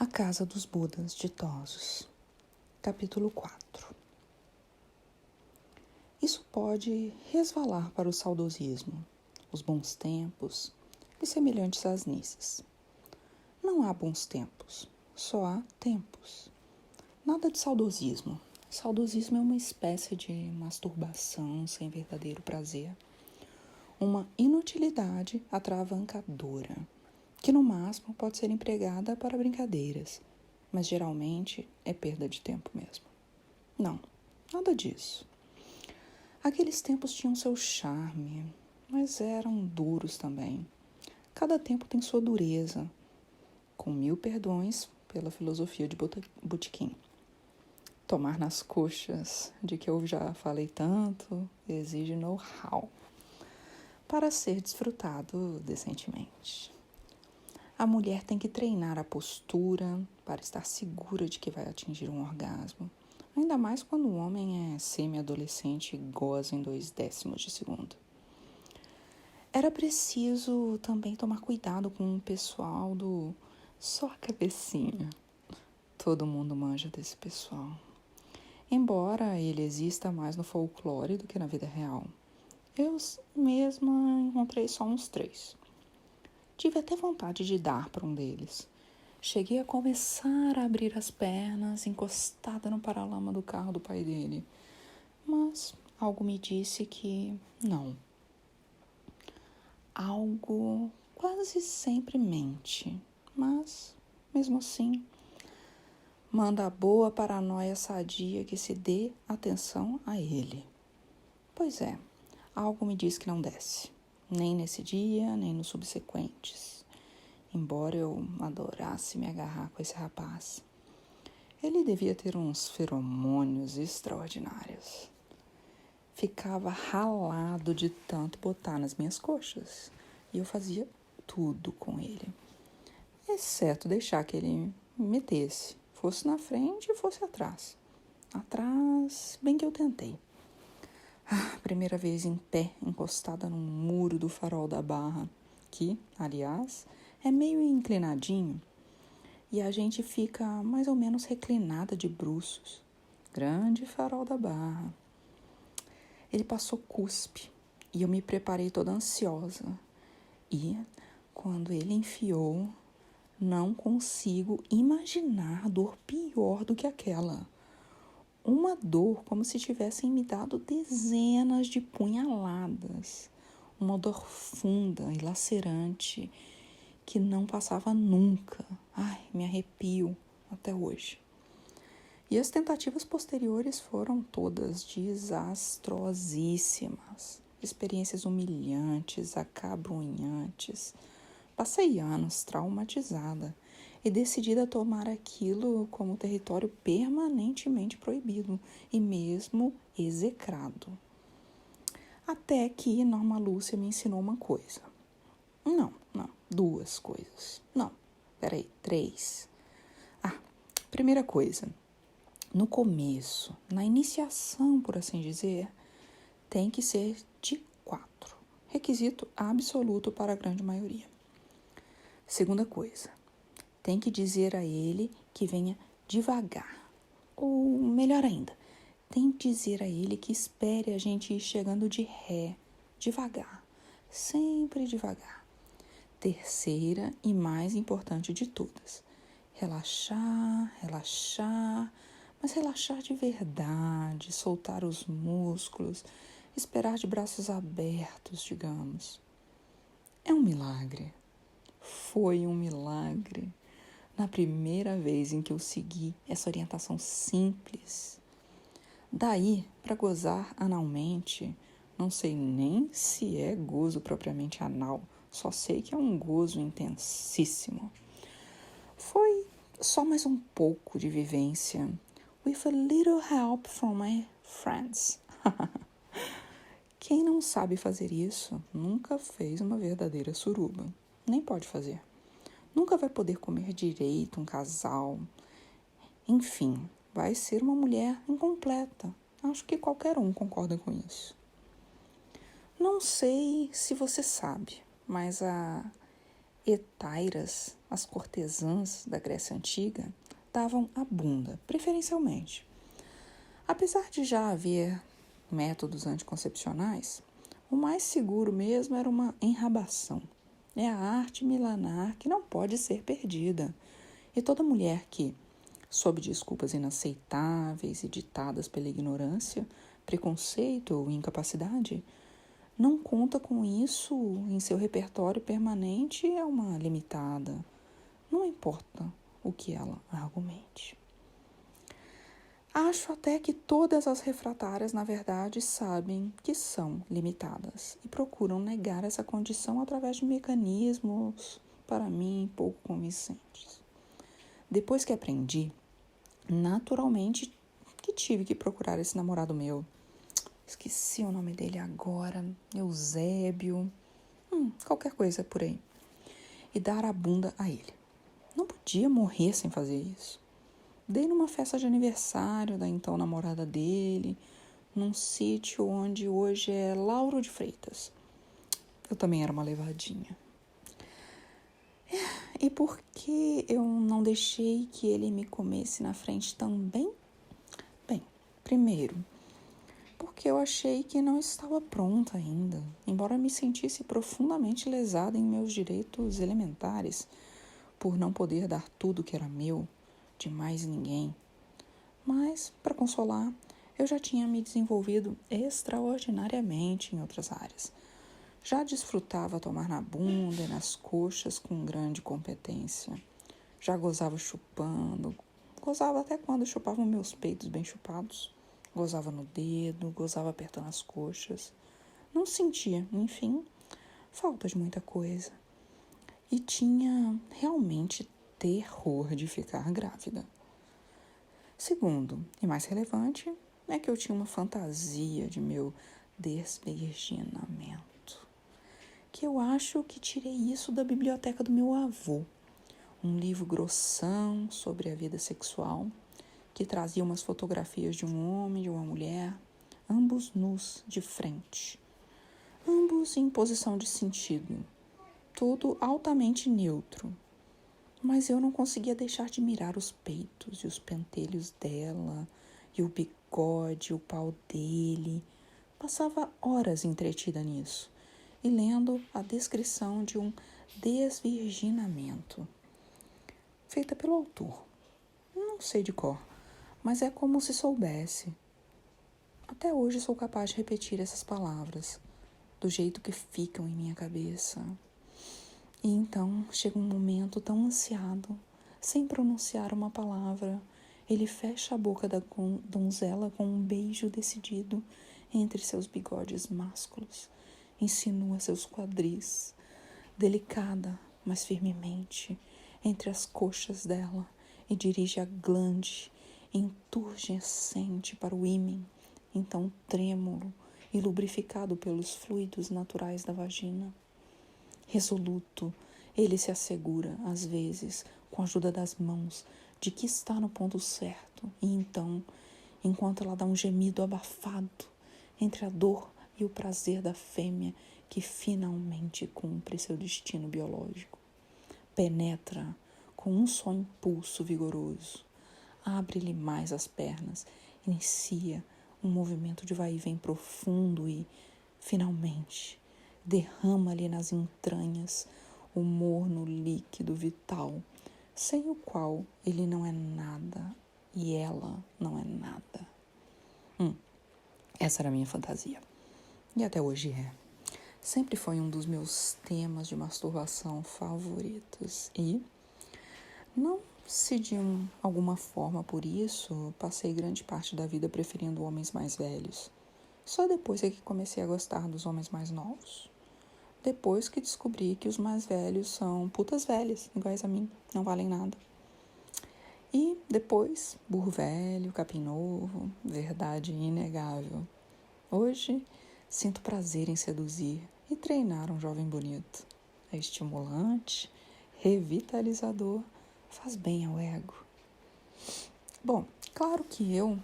A Casa dos Budas Ditosos, capítulo 4. Isso pode resvalar para o saudosismo, os bons tempos e semelhantes asnices. Não há bons tempos, só há tempos. Nada de saudosismo. Saudosismo é uma espécie de masturbação sem verdadeiro prazer, uma inutilidade atravancadora, que no máximo pode ser empregada para brincadeiras, mas geralmente é perda de tempo mesmo. Não, nada disso. Aqueles tempos tinham seu charme, mas eram duros também. Cada tempo tem sua dureza, com 1000 perdões pela filosofia de Botequim. Tomar nas coxas, de que eu já falei tanto, exige know-how para ser desfrutado decentemente. A mulher tem que treinar a postura para estar segura de que vai atingir um orgasmo, ainda mais quando o homem é semi-adolescente e goza em 0,2 de segundo. Era preciso também tomar cuidado com o pessoal do só a cabecinha. Todo mundo manja desse pessoal. Embora ele exista mais no folclore do que na vida real. Eu mesma encontrei só uns 3. Tive até vontade de dar para um deles. Cheguei a começar a abrir as pernas, encostada no paralama do carro do pai dele. Mas algo me disse que não. Algo quase sempre mente, mas, mesmo assim, manda a boa paranoia sadia que se dê atenção a ele. Pois é, algo me diz que não desce. Nem nesse dia, nem nos subsequentes. Embora eu adorasse me agarrar com esse rapaz. Ele devia ter uns feromônios extraordinários. Ficava ralado de tanto botar nas minhas coxas. E eu fazia tudo com ele. Exceto deixar que ele me metesse. Fosse na frente e fosse atrás. Atrás, bem que eu tentei. Primeira vez em pé, encostada no muro do farol da barra, que, aliás, é meio inclinadinho, e a gente fica mais ou menos reclinada de bruços. Grande farol da barra. Ele passou cuspe, e eu me preparei toda ansiosa. E, quando ele enfiou, não consigo imaginar dor pior do que aquela. Uma dor como se tivessem me dado dezenas de punhaladas. Uma dor funda e lacerante que não passava nunca. Ai, me arrepio até hoje. E as tentativas posteriores foram todas desastrosíssimas. Experiências humilhantes, acabrunhantes. Passei anos traumatizada e decidida a tomar aquilo como território permanentemente proibido e mesmo execrado. Até que Norma Lúcia me ensinou uma coisa. Não, 2 coisas. Não, 3. Primeira coisa. No começo, na iniciação, por assim dizer, tem que ser de 4. Requisito absoluto para a grande maioria. Segunda coisa. Tem que dizer a ele que venha devagar. Ou, melhor ainda, tem que dizer a ele que espere a gente ir chegando de ré, devagar, sempre devagar. Terceira e mais importante de todas. Relaxar, mas relaxar de verdade, soltar os músculos, esperar de braços abertos, digamos. É um milagre. Foi um milagre. Na primeira vez em que eu segui essa orientação simples. Daí, para gozar analmente, não sei nem se é gozo propriamente anal, só sei que é um gozo intensíssimo. Foi só mais um pouco de vivência, with a little help from my friends. Quem não sabe fazer isso nunca fez uma verdadeira suruba, nem pode fazer. Nunca vai poder comer direito um casal. Enfim, vai ser uma mulher incompleta. Acho que qualquer um concorda com isso. Não sei se você sabe, mas a hetairas, as cortesãs da Grécia Antiga, davam a bunda, preferencialmente. Apesar de já haver métodos anticoncepcionais, o mais seguro mesmo era uma enrabação. É a arte milenar que não pode ser perdida. E toda mulher que, sob desculpas inaceitáveis e ditadas pela ignorância, preconceito ou incapacidade, não conta com isso em seu repertório permanente, é uma limitada. Não importa o que ela argumente. Acho até que todas as refratárias, na verdade, sabem que são limitadas e procuram negar essa condição através de mecanismos, para mim, pouco convincentes. Depois que aprendi, naturalmente que tive que procurar esse namorado meu. Esqueci o nome dele agora, Eusébio, qualquer coisa por aí. E dar a bunda a ele. Não podia morrer sem fazer isso. Dei numa festa de aniversário da então namorada dele, num sítio onde hoje é Lauro de Freitas. Eu também era uma levadinha. E por que eu não deixei que ele me comesse na frente também? Bem, primeiro, porque eu achei que não estava pronta ainda, embora me sentisse profundamente lesada em meus direitos elementares, por não poder dar tudo que era meu, de mais ninguém. Mas, para consolar, eu já tinha me desenvolvido extraordinariamente em outras áreas. Já desfrutava tomar na bunda e nas coxas com grande competência. Já gozava chupando, gozava até quando chupavam meus peitos bem chupados. Gozava no dedo, gozava apertando as coxas. Não sentia, enfim, falta de muita coisa. E tinha realmente terror de ficar grávida. Segundo, e mais relevante, é que eu tinha uma fantasia de meu desvirginamento. Que eu acho que tirei isso da biblioteca do meu avô. Um livro grossão sobre a vida sexual, que trazia umas fotografias de um homem e de uma mulher, ambos nus de frente, ambos em posição de sentido, tudo altamente neutro. Mas eu não conseguia deixar de mirar os peitos e os pentelhos dela, e o bigode, e o pau dele. Passava horas entretida nisso, e lendo a descrição de um desvirginamento, feita pelo autor. Não sei de cor, mas é como se soubesse. Até hoje sou capaz de repetir essas palavras, do jeito que ficam em minha cabeça. E então chega um momento tão ansiado, sem pronunciar uma palavra, ele fecha a boca da donzela com um beijo decidido entre seus bigodes másculos, insinua seus quadris, delicada, mas firmemente, entre as coxas dela, e dirige a glande enturgescente para o ímen, então trêmulo e lubrificado pelos fluidos naturais da vagina. Resoluto, ele se assegura, às vezes, com a ajuda das mãos, de que está no ponto certo, e então, enquanto ela dá um gemido abafado, entre a dor e o prazer da fêmea que finalmente cumpre seu destino biológico, penetra com um só impulso vigoroso, abre-lhe mais as pernas, inicia um movimento de vai e vem profundo e, finalmente, derrama-lhe nas entranhas o morno líquido vital, sem o qual ele não é nada e ela não é nada. Essa era a minha fantasia. E até hoje é. Sempre foi um dos meus temas de masturbação favoritos. E, não se de alguma forma por isso, passei grande parte da vida preferindo homens mais velhos. Só depois é que comecei a gostar dos homens mais novos. Depois que descobri que os mais velhos são putas velhas, iguais a mim, não valem nada. E depois, burro velho, capim novo, verdade inegável. Hoje, sinto prazer em seduzir e treinar um jovem bonito. É estimulante, revitalizador, faz bem ao ego. Bom, claro que eu,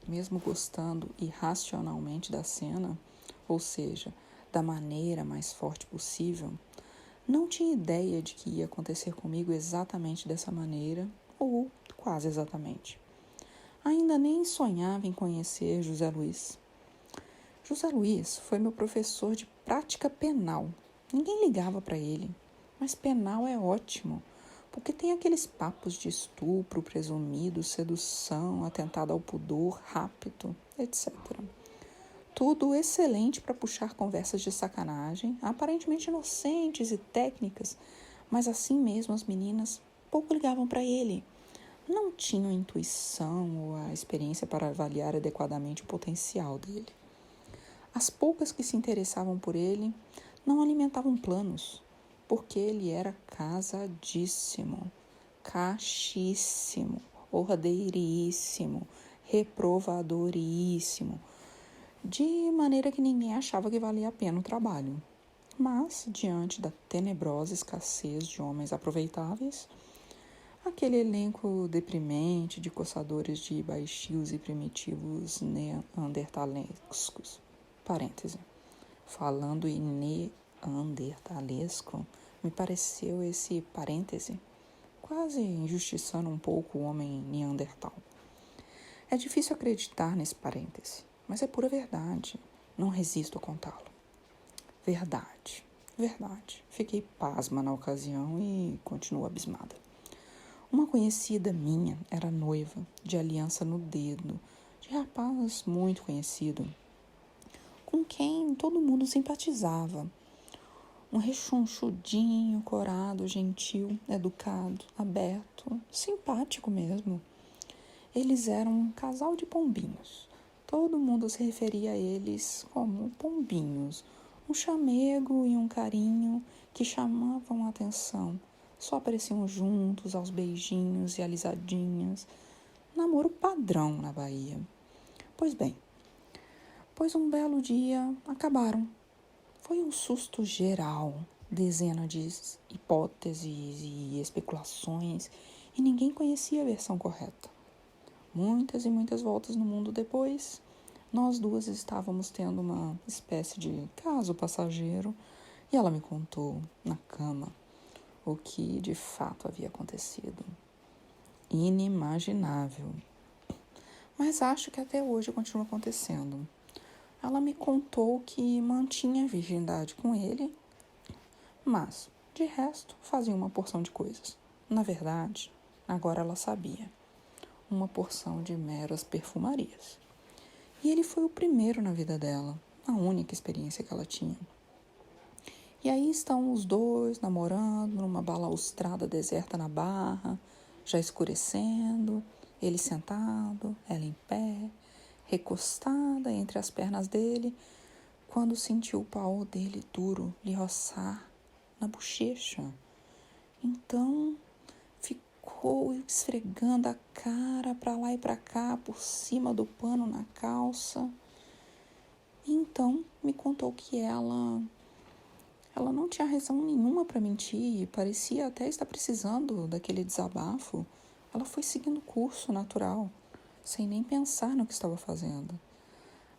mesmo gostando irracionalmente da cena, ou seja, da maneira mais forte possível, Não tinha ideia de que ia acontecer comigo exatamente dessa maneira, ou quase exatamente. Ainda nem sonhava em conhecer José Luiz. José Luiz foi meu professor de prática penal. Ninguém ligava para ele, mas penal é ótimo, porque tem aqueles papos de estupro presumido, sedução, atentado ao pudor, rapto, etc. Tudo excelente para puxar conversas de sacanagem, aparentemente inocentes e técnicas, mas assim mesmo as meninas pouco ligavam para ele. Não tinham a intuição ou a experiência para avaliar adequadamente o potencial dele. As poucas que se interessavam por ele não alimentavam planos, porque ele era casadíssimo, cachíssimo, ordeiríssimo, reprovadoríssimo, de maneira que ninguém achava que valia a pena o trabalho. Mas, diante da tenebrosa escassez de homens aproveitáveis, aquele elenco deprimente de coçadores de baixios e primitivos neandertalescos. Parêntese. Falando em neandertalesco, me pareceu esse parêntese quase injustiçando um pouco o homem neandertal. É difícil acreditar nesse parêntese, mas é pura verdade. Não resisto a contá-lo. Verdade. Fiquei pasma na ocasião e continuo abismada. Uma conhecida minha era noiva, de aliança no dedo, de rapaz muito conhecido, com quem todo mundo simpatizava. Um rechonchudinho, corado, gentil, educado, aberto, simpático mesmo. Eles eram um casal de pombinhos. Todo mundo se referia a eles como pombinhos, um chamego e um carinho que chamavam a atenção. Só apareciam juntos aos beijinhos e alisadinhas. Namoro padrão na Bahia. Pois bem, um belo dia acabaram. Foi um susto geral, dezenas de hipóteses e especulações, e ninguém conhecia a versão correta. Muitas e muitas voltas no mundo depois, nós duas estávamos tendo uma espécie de caso passageiro, e ela me contou, na cama, o que de fato havia acontecido. Inimaginável. Mas acho que até hoje continua acontecendo. Ela me contou que mantinha a virgindade com ele, mas, de resto, fazia uma porção de coisas. Na verdade, agora ela sabia. Uma porção de meras perfumarias. E ele foi o primeiro na vida dela, a única experiência que ela tinha. E aí estão os dois namorando numa balaustrada deserta na Barra, já escurecendo, ele sentado, ela em pé, recostada entre as pernas dele, quando sentiu o pau dele duro lhe roçar na bochecha. Então ficou esfregando a cara para lá e para cá, por cima do pano na calça. E então me contou que ela não tinha razão nenhuma para mentir, parecia até estar precisando daquele desabafo. Ela foi seguindo o curso natural, sem nem pensar no que estava fazendo.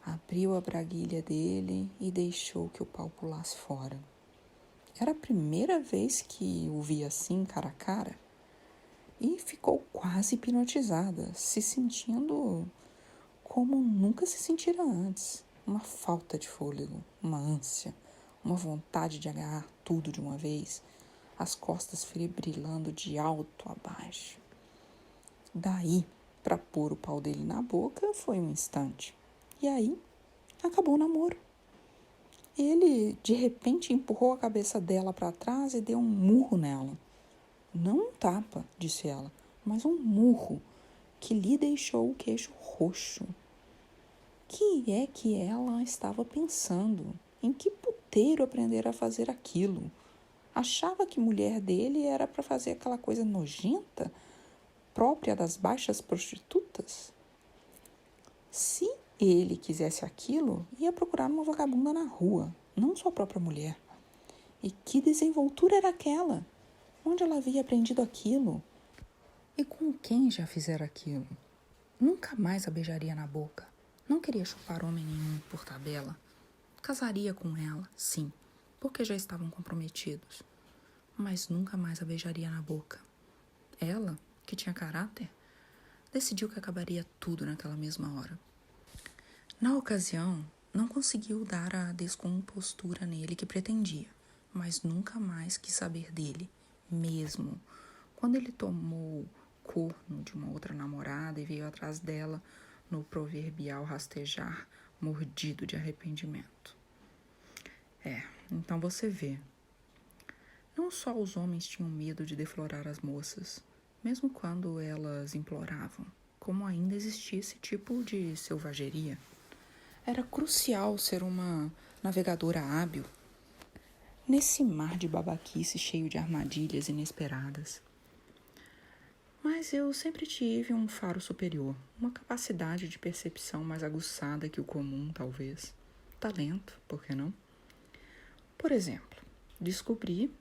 Abriu a braguilha dele e deixou que o pau pulasse fora. Era a primeira vez que o via assim, cara a cara, e ficou quase hipnotizada, se sentindo como nunca se sentira antes. Uma falta de fôlego, uma ânsia, uma vontade de agarrar tudo de uma vez, as costas febrilando de alto a baixo. Daí, para pôr o pau dele na boca, foi um instante. E aí, acabou o namoro. Ele, de repente, empurrou a cabeça dela para trás e deu um murro nela. Não um tapa, disse ela, mas um murro que lhe deixou o queixo roxo. Que é que ela estava pensando? Em que puteiro aprender a fazer aquilo? Achava que mulher dele era para fazer aquela coisa nojenta, própria das baixas prostitutas? Se ele quisesse aquilo, ia procurar uma vagabunda na rua, não sua própria mulher. E que desenvoltura era aquela? Onde ela havia aprendido aquilo? E com quem já fizera aquilo? Nunca mais a beijaria na boca. Não queria chupar homem nenhum por tabela. Casaria com ela, sim, porque já estavam comprometidos. mas nunca mais a beijaria na boca. Ela, que tinha caráter, decidiu que acabaria tudo naquela mesma hora. Na ocasião, não conseguiu dar a descompostura nele que pretendia, mas nunca mais quis saber dele, mesmo quando ele tomou corno de uma outra namorada e veio atrás dela no proverbial rastejar, mordido de arrependimento. Então você vê. Não só os homens tinham medo de deflorar as moças, mesmo quando elas imploravam, como ainda existia esse tipo de selvageria. Era crucial ser uma navegadora hábil nesse mar de babaquice cheio de armadilhas inesperadas. Mas eu sempre tive um faro superior, uma capacidade de percepção mais aguçada que o comum, talvez. Talento, por que não? Por exemplo, descobri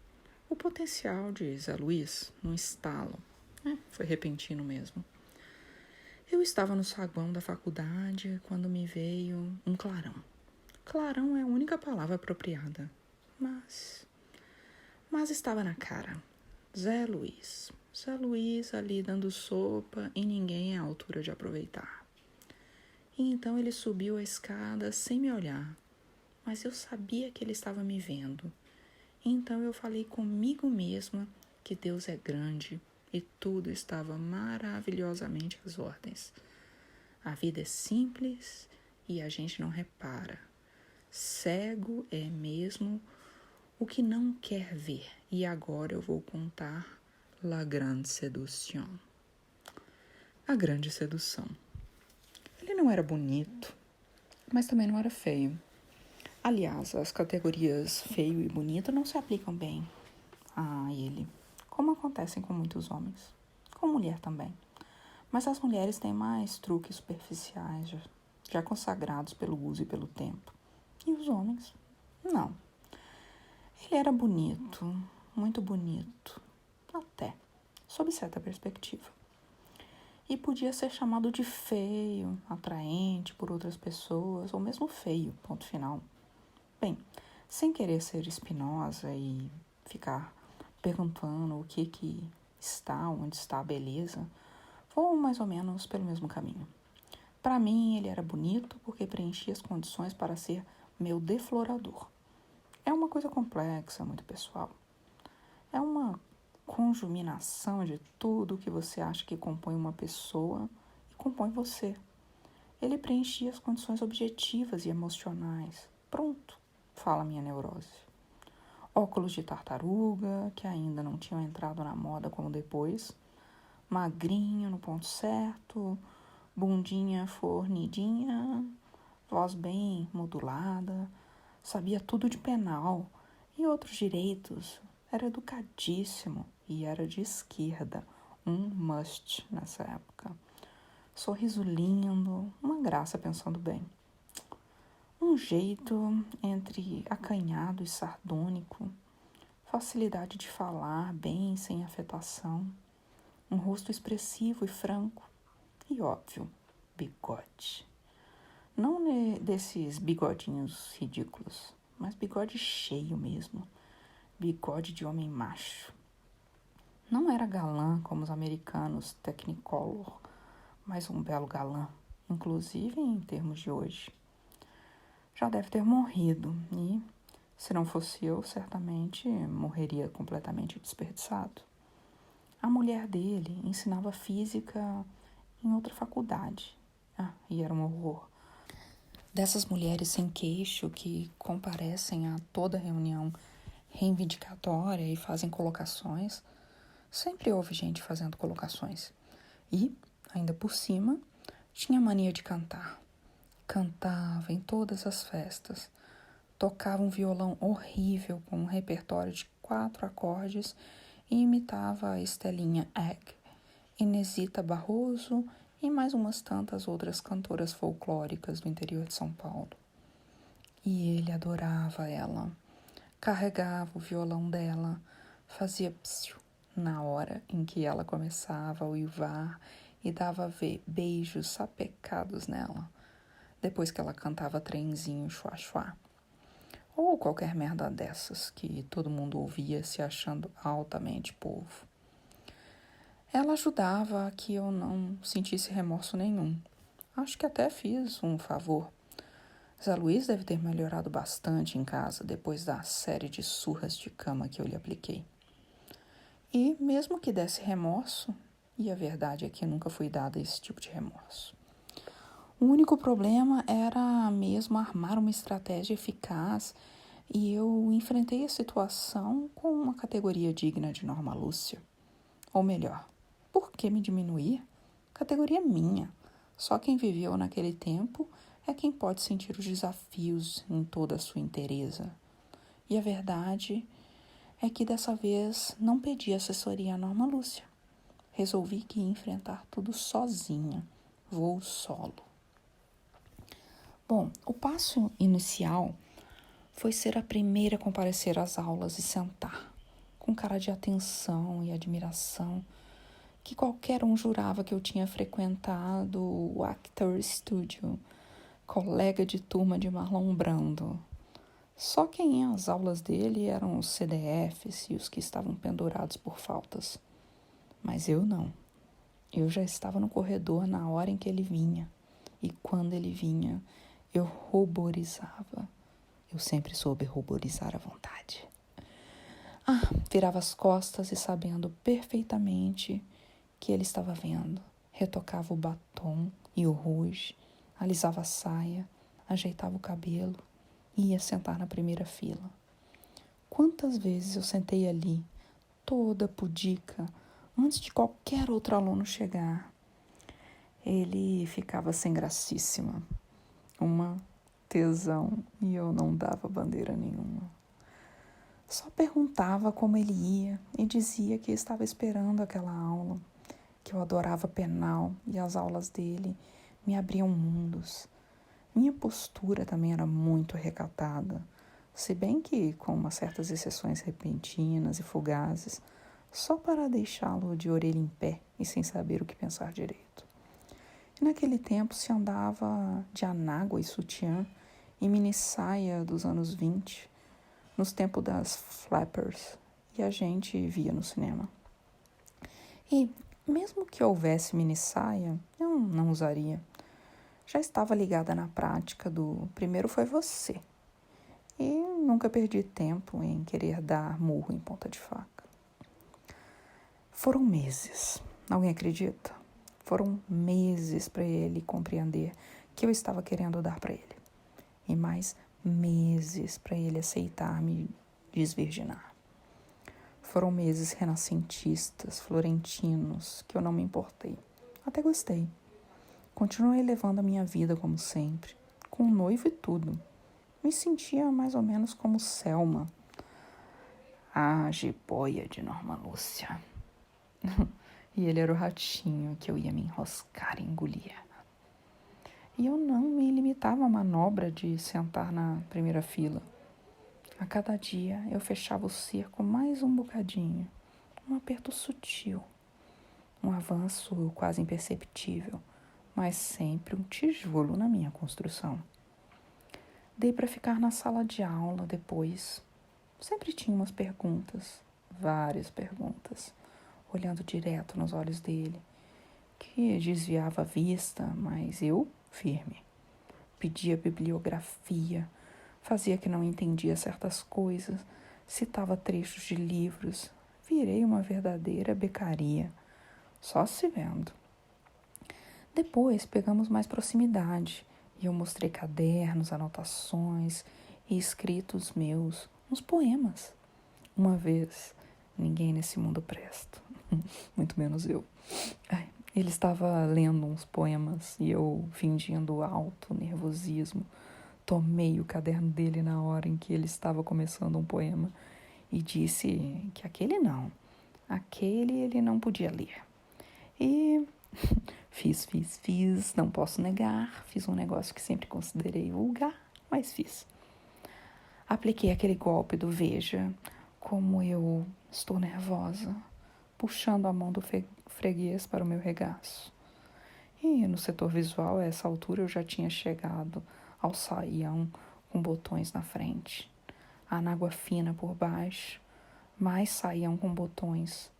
o potencial de Zé Luiz num estalo. Foi repentino mesmo. Eu estava no saguão da faculdade quando me veio um clarão. Clarão é a única palavra apropriada, mas estava na cara. Zé Luiz ali dando sopa e ninguém à altura de aproveitar. E então ele subiu a escada sem me olhar, mas eu sabia que ele estava me vendo. Então eu falei comigo mesma que Deus é grande e tudo estava maravilhosamente às ordens. A vida é simples e a gente não repara. Cego é mesmo o que não quer ver. E agora eu vou contar La Grande Seduction. A Grande Sedução. Ele não era bonito, mas também não era feio. Aliás, as categorias feio e bonito não se aplicam bem a ele, como acontecem com muitos homens, com mulher também. Mas as mulheres têm mais truques superficiais, já consagrados pelo uso e pelo tempo. E os homens? Não. Ele era bonito, muito bonito, até, sob certa perspectiva. E podia ser chamado de feio, atraente por outras pessoas, ou mesmo feio, ponto final. Bem, sem querer ser espinosa e ficar perguntando o que está, onde está a beleza, vou mais ou menos pelo mesmo caminho. Para mim, ele era bonito porque preenchia as condições para ser meu deflorador. É uma coisa complexa, muito pessoal. É uma conjuminação de tudo que você acha que compõe uma pessoa e compõe você. Ele preenchia as condições objetivas e emocionais. Pronto, fala minha neurose. Óculos de tartaruga, que ainda não tinham entrado na moda como depois. Magrinho no ponto certo, bundinha fornidinha, voz bem modulada, sabia tudo de penal e outros direitos. Era educadíssimo e era de esquerda, um must nessa época. Sorriso lindo, uma graça pensando bem. Um jeito entre acanhado e sardônico, facilidade de falar bem sem afetação, um rosto expressivo e franco e, óbvio, bigode. Não desses bigodinhos ridículos, mas bigode cheio mesmo, bigode de homem macho. Não era galã como os americanos Technicolor, mas um belo galã, inclusive em termos de hoje. Já deve ter morrido e, se não fosse eu, certamente morreria completamente desperdiçado. A mulher dele ensinava física em outra faculdade. E era um horror. Dessas mulheres sem queixo que comparecem a toda reunião reivindicatória e fazem colocações, sempre houve gente fazendo colocações. E, ainda por cima, tinha mania de cantar. Cantava em todas as festas. Tocava um violão horrível com um repertório de 4 acordes e imitava a Estelinha Egg, Inesita Barroso e mais umas tantas outras cantoras folclóricas do interior de São Paulo. E ele adorava ela. Carregava o violão dela, fazia psiu na hora em que ela começava a uivar e dava beijos sapecados nela, depois que ela cantava trenzinho chua-chua. ou qualquer merda dessas que todo mundo ouvia se achando altamente povo. Ela ajudava a que eu não sentisse remorso nenhum. Acho que até fiz um favor. Zé Luiz deve ter melhorado bastante em casa depois da série de surras de cama que eu lhe apliquei. E mesmo que desse remorso, e a verdade é que eu nunca fui dada esse tipo de remorso, o único problema era mesmo armar uma estratégia eficaz e eu enfrentei a situação com uma categoria digna de Norma Lúcia. Ou melhor, por que me diminuir? Categoria minha. Só quem viveu naquele tempo é quem pode sentir os desafios em toda a sua inteireza. E a verdade é que dessa vez não pedi assessoria à Norma Lúcia. Resolvi que ia enfrentar tudo sozinha, voo solo. Bom, o passo inicial foi ser a primeira a comparecer às aulas e sentar, com cara de atenção e admiração, que qualquer um jurava que eu tinha frequentado o Actor Studio, colega de turma de Marlon Brando. Só quem ia às aulas dele eram os CDFs e os que estavam pendurados por faltas. Mas eu não. Eu já estava no corredor na hora em que ele vinha. E quando ele vinha, eu ruborizava. Eu sempre soube ruborizar à vontade. Virava as costas e sabendo perfeitamente que ele estava vendo. Retocava o batom e o rouge, alisava a saia, ajeitava o cabelo e ia sentar na primeira fila. Quantas vezes eu sentei ali, toda pudica, antes de qualquer outro aluno chegar. Ele ficava sem gracíssima, uma tesão, e eu não dava bandeira nenhuma. Só perguntava como ele ia e dizia que estava esperando aquela aula, que eu adorava penal e as aulas dele me abriam mundos. Minha postura também era muito recatada, se bem que com umas certas exceções repentinas e fugazes, só para deixá-lo de orelha em pé e sem saber o que pensar direito. E naquele tempo se andava de anágua e sutiã e mini-saia dos anos 20, nos tempos das flappers, e a gente via no cinema. E mesmo que houvesse mini-saia, eu não usaria. Já estava ligada na prática do primeiro foi você. E nunca perdi tempo em querer dar murro em ponta de faca. Foram meses, alguém acredita? Foram meses para ele compreender que eu estava querendo dar para ele. E mais meses para ele aceitar me desvirginar. Foram meses renascentistas, florentinos, que eu não me importei. Até gostei. Continuei levando a minha vida como sempre, com um noivo e tudo. Me sentia mais ou menos como Selma, a jiboia de Norma Lúcia. E ele era o ratinho que eu ia me enroscar e engolir. E eu não me limitava à manobra de sentar na primeira fila. A cada dia eu fechava o cerco mais um bocadinho, um aperto sutil, um avanço quase imperceptível, mas sempre um tijolo na minha construção. Dei para ficar na sala de aula depois. Sempre tinha umas perguntas, várias perguntas, olhando direto nos olhos dele, que desviava a vista, mas eu, firme. Pedia bibliografia, fazia que não entendia certas coisas, citava trechos de livros. Virei uma verdadeira becaria, só se vendo. Depois pegamos mais proximidade e eu mostrei cadernos, anotações e escritos meus, uns poemas. Uma vez, ninguém nesse mundo presta, muito menos eu. Ele estava lendo uns poemas e eu, fingindo alto nervosismo, tomei o caderno dele na hora em que ele estava começando um poema e disse que aquele ele não podia ler. E fiz, não posso negar, fiz um negócio que sempre considerei vulgar, mas fiz. Apliquei aquele golpe do veja como eu estou nervosa, puxando a mão do freguês para o meu regaço. E no setor visual, a essa altura, eu já tinha chegado ao saião com botões na frente. a anágua fina por baixo, mais saíam com botões.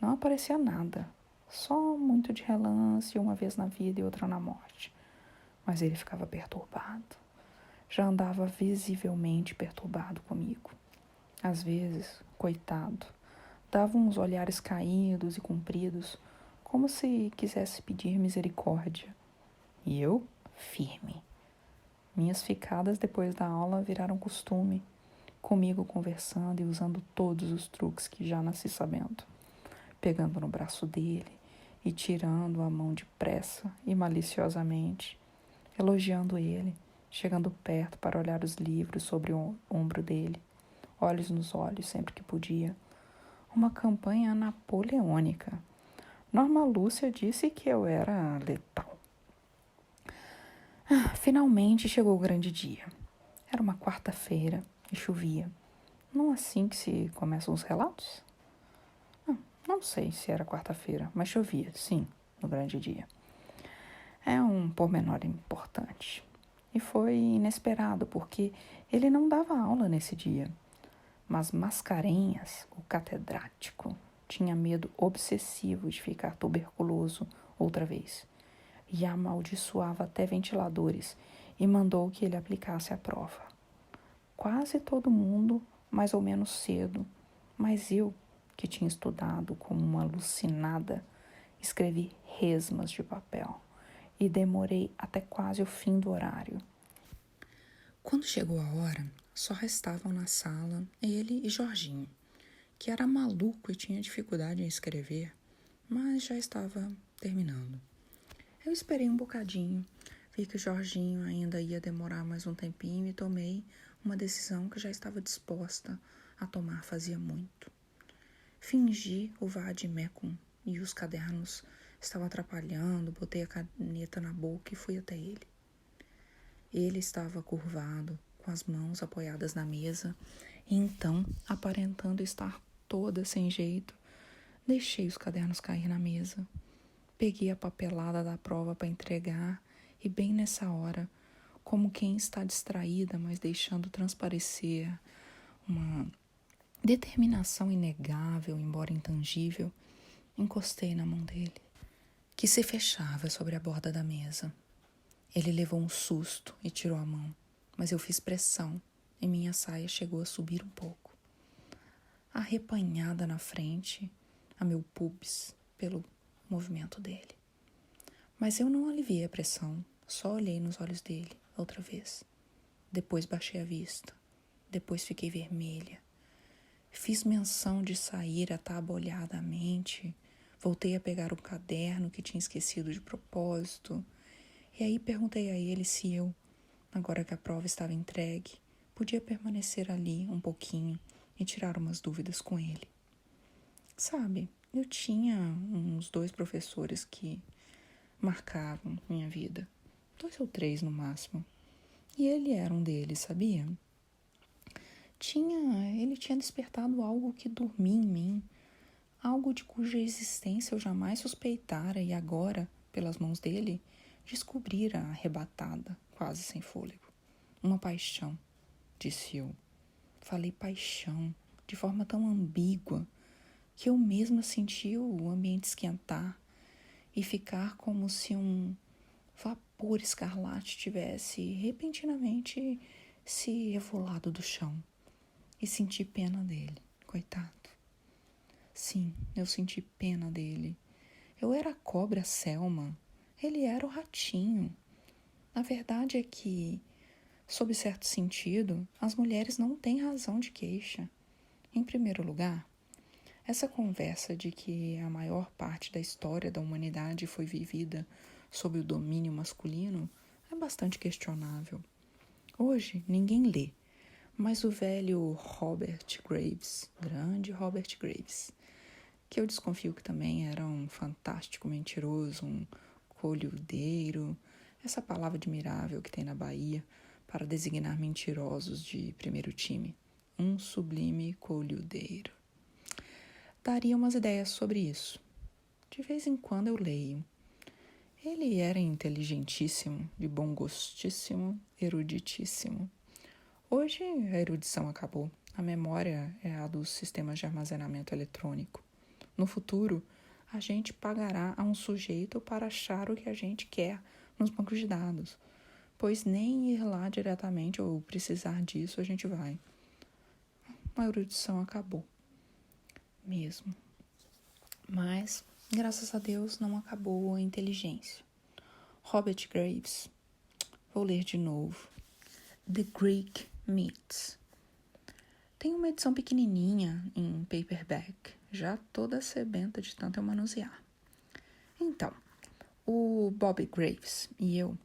Não aparecia nada, só muito de relance, uma vez na vida e outra na morte. Mas ele ficava perturbado. Já andava visivelmente perturbado comigo. Às vezes, coitado, dava uns olhares caídos e compridos, como se quisesse pedir misericórdia. E eu, firme. Minhas ficadas depois da aula viraram costume, comigo conversando e usando todos os truques que já nasci sabendo, pegando no braço dele e tirando a mão depressa e maliciosamente, elogiando ele, chegando perto para olhar os livros sobre o ombro dele, olhos nos olhos sempre que podia. Uma campanha napoleônica. Norma Lúcia disse que eu era letal. Finalmente chegou o grande dia. Era uma quarta-feira e chovia. Não assim que se começam os relatos? Não sei se era quarta-feira, mas chovia, sim, no grande dia. É um pormenor importante. E foi inesperado, porque ele não dava aula nesse dia. Mas Mascarenhas, o catedrático, tinha medo obsessivo de ficar tuberculoso outra vez. E amaldiçoava até ventiladores e mandou que ele aplicasse a prova. Quase todo mundo, mais ou menos cedo, mas eu, que tinha estudado como uma alucinada, escrevi resmas de papel e demorei até quase o fim do horário. Quando chegou a hora, só restavam na sala ele e Jorginho, que era maluco e tinha dificuldade em escrever, mas já estava terminando. Eu esperei um bocadinho, vi que o Jorginho ainda ia demorar mais um tempinho e tomei uma decisão que já estava disposta a tomar fazia muito. Fingi o vade-mecum e os cadernos estavam atrapalhando, botei a caneta na boca e fui até ele. Ele estava curvado, com as mãos apoiadas na mesa, e então, aparentando estar toda sem jeito, deixei os cadernos cair na mesa. Peguei a papelada da prova para entregar e bem nessa hora, como quem está distraída, mas deixando transparecer uma determinação inegável, embora intangível, encostei na mão dele, que se fechava sobre a borda da mesa. Ele levou um susto e tirou a mão, mas eu fiz pressão e minha saia chegou a subir um pouco. Arrepanhada na frente, a meu pubis, pelo movimento dele. Mas eu não aliviei a pressão, só olhei nos olhos dele outra vez. Depois baixei a vista, depois fiquei vermelha. Fiz menção de sair atabalhadamente, voltei a pegar o caderno que tinha esquecido de propósito, e aí perguntei a ele se eu, agora que a prova estava entregue, podia permanecer ali um pouquinho e tirar umas dúvidas com ele. Sabe, eu tinha uns 2 professores que marcavam minha vida, 2 ou 3 no máximo, e ele era um deles, sabia? Ele tinha despertado algo que dormia em mim, algo de cuja existência eu jamais suspeitara e agora, pelas mãos dele, descobrira arrebatada, quase sem fôlego. Uma paixão, disse eu. Falei paixão, de forma tão ambígua, que eu mesma senti o ambiente esquentar e ficar como se um vapor escarlate tivesse repentinamente se revolado do chão. E senti pena dele, coitado. Sim, eu senti pena dele. Eu era a cobra Selma, ele era o ratinho. A verdade é que, sob certo sentido, as mulheres não têm razão de queixa. Em primeiro lugar, essa conversa de que a maior parte da história da humanidade foi vivida sob o domínio masculino é bastante questionável. Hoje, ninguém lê, mas o velho Robert Graves, grande Robert Graves, que eu desconfio que também era um fantástico mentiroso, um colhudeiro, essa palavra admirável que tem na Bahia para designar mentirosos de primeiro time, um sublime colhudeiro. Daria umas ideias sobre isso. De vez em quando eu leio. Ele era inteligentíssimo, de bom gostíssimo, eruditíssimo. Hoje a erudição acabou. A memória é a dos sistemas de armazenamento eletrônico. No futuro, a gente pagará a um sujeito para achar o que a gente quer nos bancos de dados, pois nem ir lá diretamente ou precisar disso a gente vai. A erudição acabou, mesmo. Mas, graças a Deus, não acabou a inteligência. Robert Graves, vou ler de novo. The Greek Myths. Tem uma edição pequenininha em paperback, já toda sebenta de tanto eu manusear. Então, o Bob Graves e eu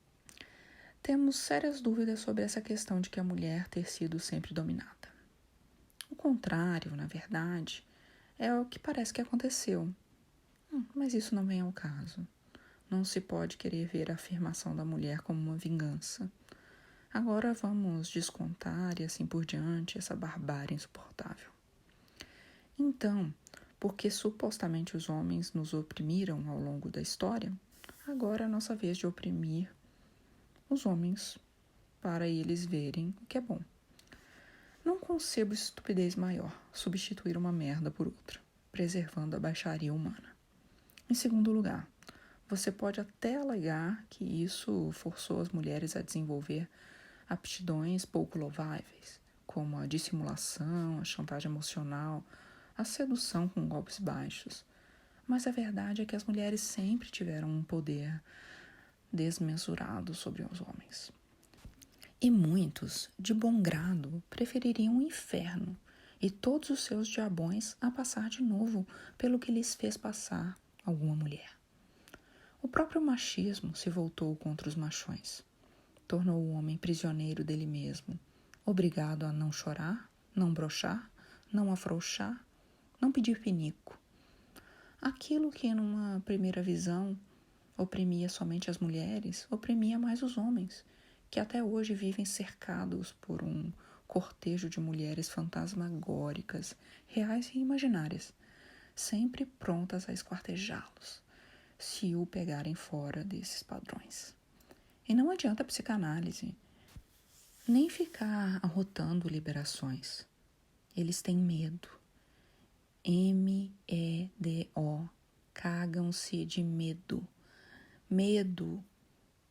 temos sérias dúvidas sobre essa questão de que a mulher ter sido sempre dominada. O contrário, na verdade, é o que parece que aconteceu. Mas isso não vem ao caso. Não se pode querer ver a afirmação da mulher como uma vingança. Agora vamos descontar e assim por diante essa barbárie insuportável. Então, porque supostamente os homens nos oprimiram ao longo da história, agora é a nossa vez de oprimir os homens para eles verem o que é bom. Não concebo estupidez maior, substituir uma merda por outra, preservando a baixaria humana. Em segundo lugar, você pode até alegar que isso forçou as mulheres a desenvolver aptidões pouco louváveis, como a dissimulação, a chantagem emocional, a sedução com golpes baixos. Mas a verdade é que as mulheres sempre tiveram um poder desmesurado sobre os homens. E muitos, de bom grado, prefeririam o inferno e todos os seus diabões a passar de novo pelo que lhes fez passar alguma mulher. O próprio machismo se voltou contra os machões. Tornou o homem prisioneiro dele mesmo, obrigado a não chorar, não broxar, não afrouxar, não pedir pinico. Aquilo que numa primeira visão oprimia somente as mulheres, oprimia mais os homens, que até hoje vivem cercados por um cortejo de mulheres fantasmagóricas, reais e imaginárias, sempre prontas a esquartejá-los, se o pegarem fora desses padrões. E não adianta a psicanálise, nem ficar arrotando liberações. Eles têm medo. M-E-D-O. Cagam-se de medo. Medo.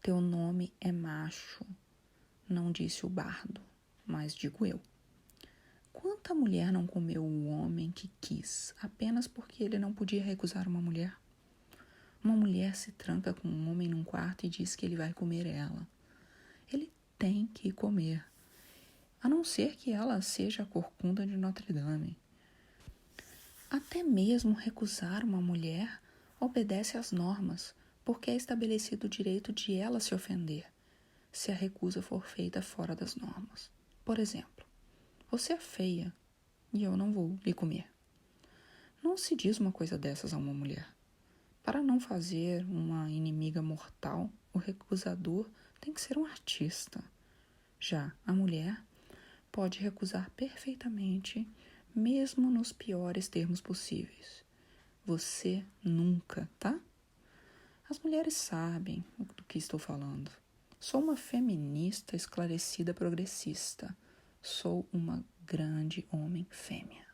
Teu nome é macho. Não disse o bardo, mas digo eu. Quanta mulher não comeu o homem que quis, apenas porque ele não podia recusar uma mulher? Uma mulher se tranca com um homem num quarto e diz que ele vai comer ela. Ele tem que comer, a não ser que ela seja a corcunda de Notre Dame. Até mesmo recusar uma mulher obedece às normas, porque é estabelecido o direito de ela se ofender, se a recusa for feita fora das normas. Por exemplo, você é feia e eu não vou lhe comer. Não se diz uma coisa dessas a uma mulher. Para não fazer uma inimiga mortal, o recusador tem que ser um artista. Já a mulher pode recusar perfeitamente, mesmo nos piores termos possíveis. Você nunca, tá? As mulheres sabem do que estou falando. Sou uma feminista esclarecida progressista. Sou uma grande homem fêmea.